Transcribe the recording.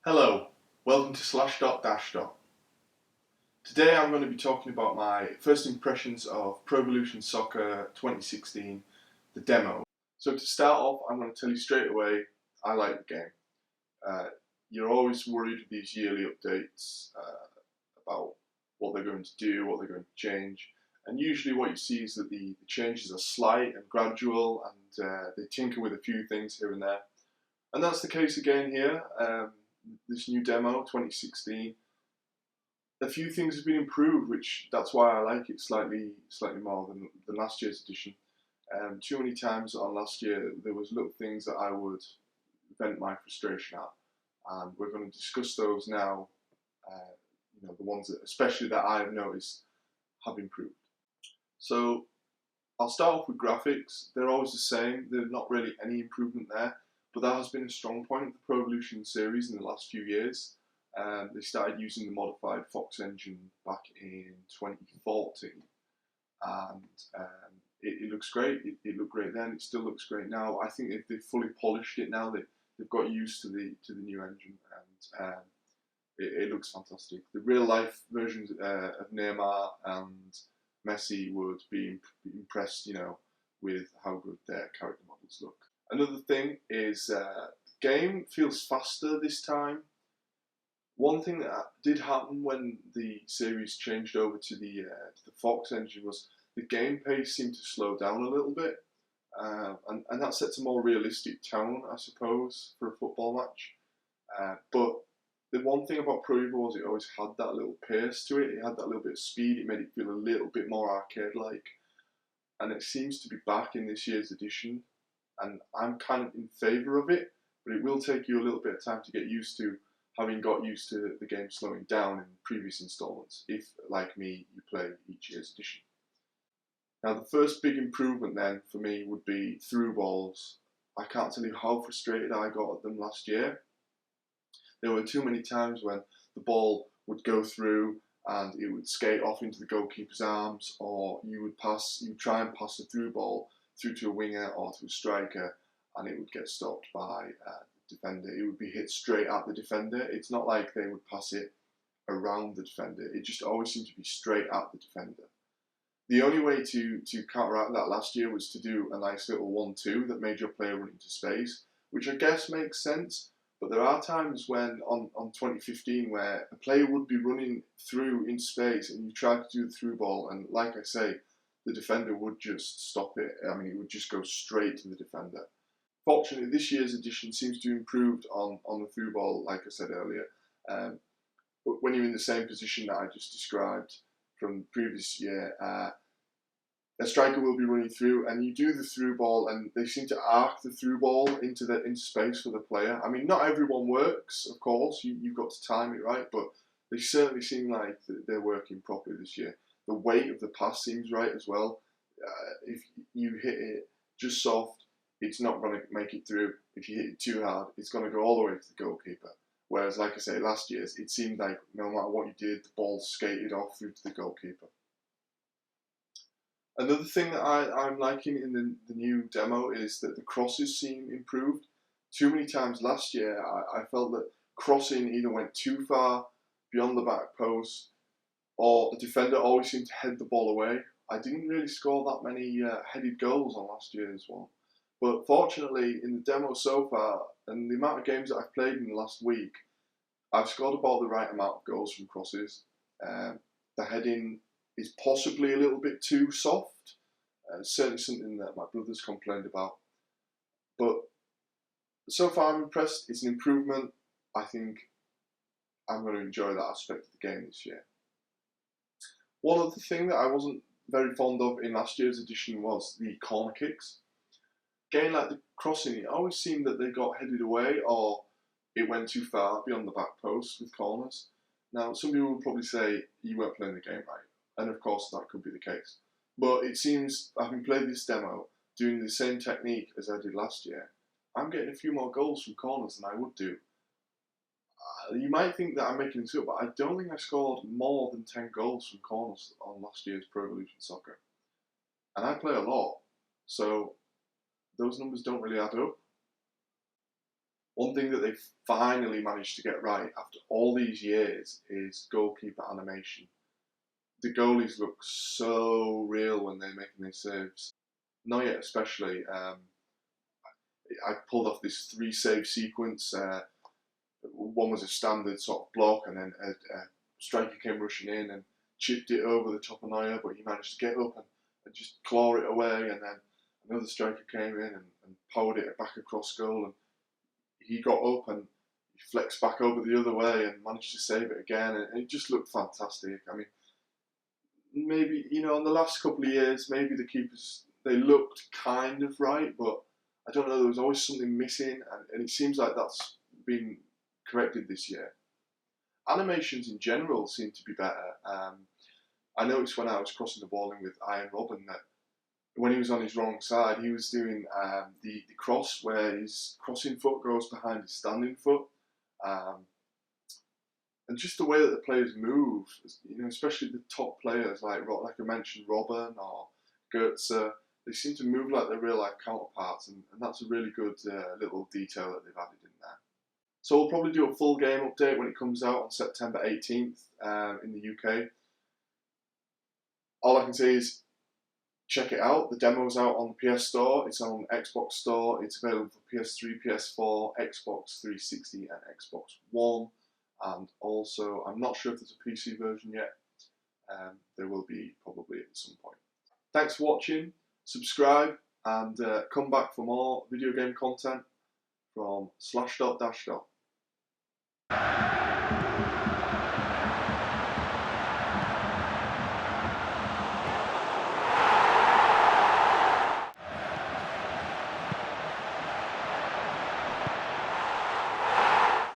Hello, welcome to /. Today I'm going to be talking about my first impressions of Pro Evolution Soccer 2016, the demo. So to start off, I'm going to tell you straight away, I like the game. You're always worried with these yearly updates about what they're going to do, what they're going to change. And usually what you see is that the changes are slight and gradual, and they tinker with a few things here and there. And that's the case again here. This new demo, 2016, a few things have been improved, that's why I like it slightly more than last year's edition. Too many times on last year, there was little things that I would vent my frustration at, and we're going to discuss those now. The ones that, especially that I've noticed, have improved. So I'll start off with graphics. They're always the same. There's not really any improvement there, but that has been a strong point of the Pro Evolution series in the last few years. They started using the modified Fox engine back in 2014, and it looks great. It looked great then. It still looks great now. I think if they've fully polished it now, they've got used to the new engine, and it looks fantastic. The real life versions of Neymar and Messi would be impressed, with how good their character models look. Another thing is the game feels faster this time. One thing that did happen when the series changed over to the Fox engine was the game pace seemed to slow down a little bit, and that sets a more realistic tone, I suppose, for a football match. But the one thing about Pro Evo was it always had that little pace to it. It had that little bit of speed. It made it feel a little bit more arcade-like, and it seems to be back in this year's edition. And I'm kind of in favour of it, but it will take you a little bit of time to get used to, having got used to the game slowing down in previous installments, if, like me, you play each year's edition. Now, the first big improvement then for me would be through balls. I can't tell you how frustrated I got at them last year. There were too many times when the ball would go through and it would skate off into the goalkeeper's arms, or you'd try and pass the through ball through to a winger or to a striker, and it would get stopped by the defender. It would be hit straight at the defender. It's not like they would pass it around the defender. It just always seemed to be straight at the defender. The only way to counteract that last year was to do a nice little 1-2 that made your player run into space, which I guess makes sense. But there are times when, on 2015, where a player would be running through in space and you try to do the through ball, and like I say, the defender would just stop it. I mean, it would just go straight to the defender. Fortunately, this year's edition seems to have improved on the through ball, like I said earlier. But when you're in the same position that I just described from the previous year, a striker will be running through, and you do the through ball, and they seem to arc the through ball into space for the player. I mean, not everyone works, of course. You've got to time it right, but they certainly seem like they're working properly this year. The weight of the pass seems right as well. If you hit it just soft, it's not going to make it through. If you hit it too hard, it's going to go all the way to the goalkeeper. Whereas, like I say, last year's, it seemed like no matter what you did, the ball skated off through to the goalkeeper. Another thing that I'm liking in the new demo is that the crosses seem improved. Too many times last year, I felt that crossing either went too far beyond the back post, or the defender always seemed to head the ball away. I didn't really score that many headed goals on last year's one. But fortunately, in the demo so far, and the amount of games that I've played in the last week, I've scored about the right amount of goals from crosses. The heading is possibly a little bit too soft. Certainly something that my brother's complained about. But so far I'm impressed. It's an improvement. I think I'm going to enjoy that aspect of the game this year. One other thing that I wasn't very fond of in last year's edition was the corner kicks. Again, like the crossing, it always seemed that they got headed away or it went too far beyond the back post with corners. Now, some people will probably say you weren't playing the game right. And of course, that could be the case. But it seems, having played this demo, doing the same technique as I did last year, I'm getting a few more goals from corners than I would do. You might think that I'm making this up, but I don't think I scored more than 10 goals from corners on last year's Pro Evolution Soccer. And I play a lot, so those numbers don't really add up. One thing that they finally managed to get right after all these years is goalkeeper animation. The goalies look so real when they're making their saves. Neuer especially, I pulled off this 3-save sequence. One was a standard sort of block, and then a striker came rushing in and chipped it over the top of Neuer, but he managed to get up and just claw it away, and then another striker came in and powered it back across goal, and he got up and he flexed back over the other way and managed to save it again, and it just looked fantastic. I mean, maybe, in the last couple of years, maybe the keepers, they looked kind of right, but I don't know, there was always something missing, and it seems like that's been corrected this year. Animations in general seem to be better. I noticed when I was crossing the ball in with Iron Robin that when he was on his wrong side, he was doing the cross where his crossing foot goes behind his standing foot. And just the way that the players move, especially the top players like I mentioned, Robin or Goetze, they seem to move like their real life counterparts, and that's a really good little detail that they've added in there. So we'll probably do a full game update when it comes out on September 18th in the UK. All I can say is check it out. The demo's out on the PS Store. It's on Xbox Store. It's available for PS3, PS4, Xbox 360 and Xbox One. And also, I'm not sure if there's a PC version yet. There will be probably at some point. Thanks for watching. Subscribe and come back for more video game content from /.